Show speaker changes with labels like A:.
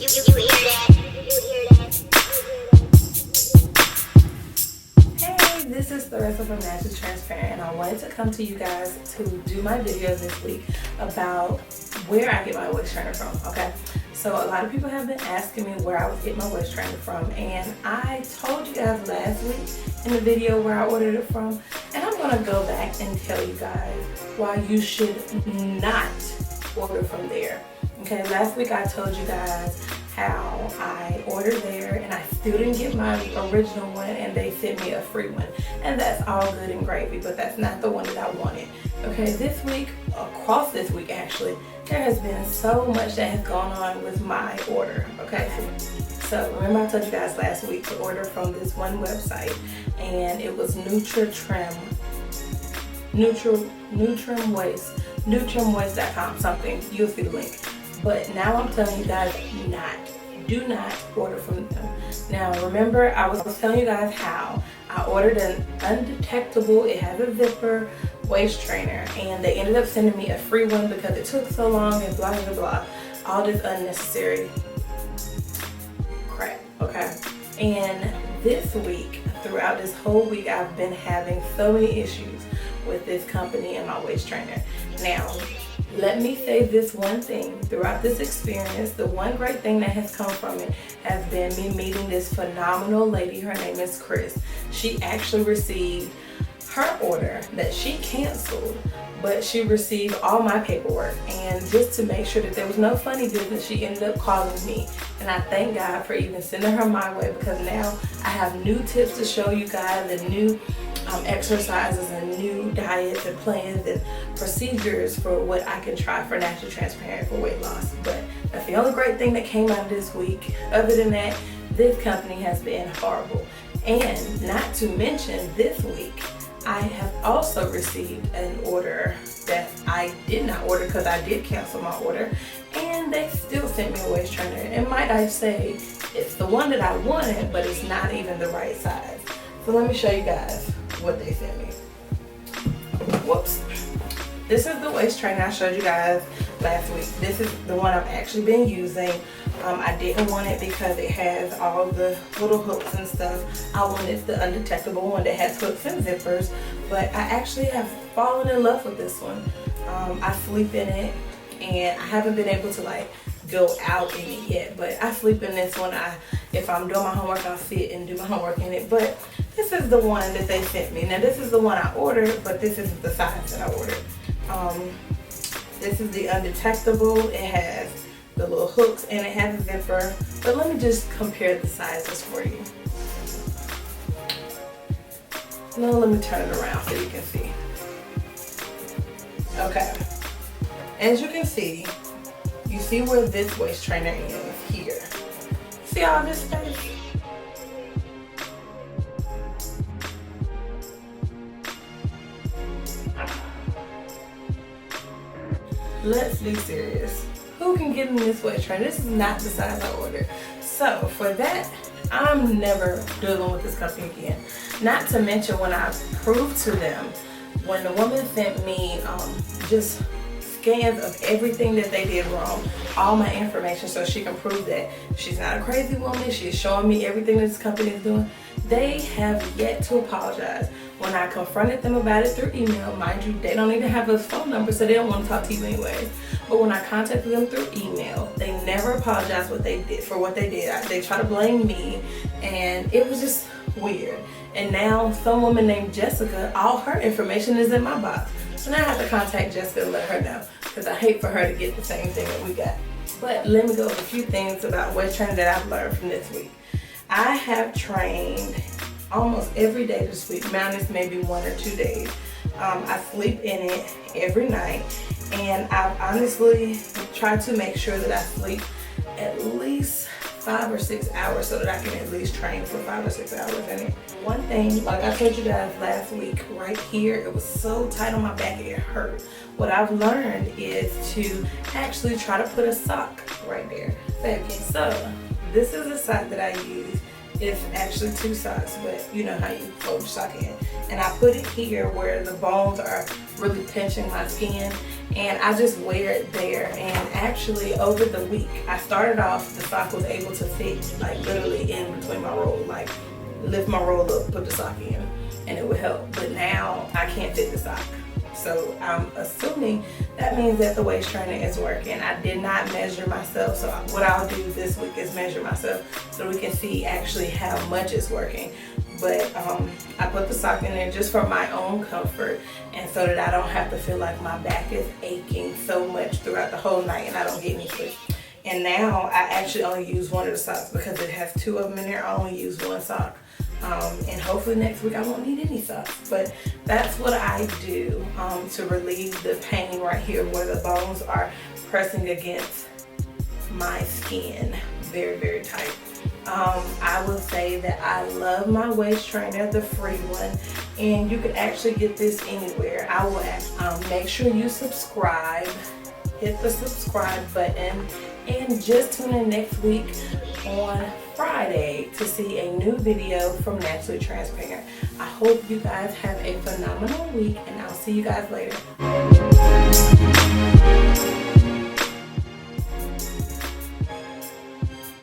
A: Hey, this is Theresa from Naturally Transparent, and I wanted to come to you guys to do my video this week about where I get my waist trainer from, okay? So a lot of people have been asking me where I would get my waist trainer from, and I told you guys last week in the video where I ordered it from, and I'm gonna go back and tell you guys why you should not order from there. Okay, last week I told you guys how I ordered there and I still didn't get my original one and they sent me a free one, and that's all good and gravy, but that's not the one that I wanted. Okay, this week, across this week actually, there has been so much that has gone on with my order. Okay, so remember I told you guys last week to order from this one website, and it was Nutrimwaist.com something. You'll see the link. But now I'm telling you guys, do not order from them. Now remember, I was telling you guys how I ordered an undetectable, it has a zipper waist trainer, and they ended up sending me a free one because it took so long and blah blah blah, all this unnecessary crap. Okay, and this week, throughout this whole week, I've been having so many issues with this company and my waist trainer. Now let me say this one thing. Throughout this experience, the one great thing that has come from it has been me meeting this phenomenal lady. Her name is Chris. She actually received her order that she canceled, but she received all my paperwork, and just to make sure that there was no funny business, she ended up calling me, and I thank God for even sending her my way, because now I have new tips to show you guys, and new exercises and new diets and plans and procedures for what I can try for Naturally Transparent for weight loss. But that's the only great thing that came out of this week. Other than that, this company has been horrible. And not to mention, this week I have also received an order that I did not order because I did cancel my order, and they still sent me a waist trainer. And might I say, it's the one that I wanted, but it's not even the right size. So let me show you guys what they sent me. Whoops. This is the waist trainer I showed you guys last week. This is the one I've actually been using. I didn't want it because it has all the little hooks and stuff. I wanted the undetectable one that has hooks and zippers, but I actually have fallen in love with this one. I sleep in it, and I haven't been able to like go out in it yet, but I sleep in this one. If I'm doing my homework, I'll sit and do my homework in it. But this is the one that they sent me. Now this is the one I ordered, but this isn't the size that I ordered. This is the undetectable. It has the little hooks and it has a zipper. But let me just compare the sizes for you. No, let me turn it around so you can see. Okay. As you can see, you see where this waist trainer is here. See all this space? Let's be serious. Who can get in this waist trainer? This is not the size I ordered. So for that, I'm never dealing with this company again. Not to mention, when I proved to them, when the woman sent me just scans of everything that they did wrong, all my information, so she can prove that she's not a crazy woman, she's showing me everything that this company is doing, they have yet to apologize. When I confronted them about it through email, mind you, they don't even have a phone number, so they don't want to talk to you anyways. But when I contacted them through email, they never apologized for what they did. They try to blame me, and it was just weird. And now some woman named Jessica, all her information is in my box. So now I have to contact Jessica and let her know, because I hate for her to get the same thing that we got. But let me go over a few things about waist training that I've learned from this week. I have trained almost every day this week, minus maybe 1 or 2 days. I sleep in it every night, and I've honestly tried to make sure that I sleep at least 5 or 6 hours so that I can at least train for 5 or 6 hours in it. One thing, like I told you guys last week, right here, it was so tight on my back it hurt. What I've learned is to actually try to put a sock right there. So this is a sock that I use. It's actually 2 socks, but you know how you fold your sock in. And I put it here where the bones are really pinching my skin, and I just wear it there. And actually over the week, I started off, the sock was able to fit like literally in between my roll, like lift my roll up, put the sock in, and it would help. But now I can't fit the sock. So I'm assuming that means that the waist trainer is working. I did not measure myself, so what I'll do this week is measure myself so we can see actually how much it's working. But I put the sock in there just for my own comfort, and so that I don't have to feel like my back is aching so much throughout the whole night and I don't get any sleep. And now I actually only use one of the socks because it has two of them in there. I only use one sock. And hopefully next week I won't need any socks. But that's what I do to relieve the pain right here where the bones are pressing against my skin very, very tight. I will say that I love my waist trainer, the free one, and you can actually get this anywhere. I will make sure you subscribe, hit the subscribe button, and just tune in next week on Friday to see a new video from Naturally Transparent. I hope you guys have a phenomenal week, and I'll see you guys later.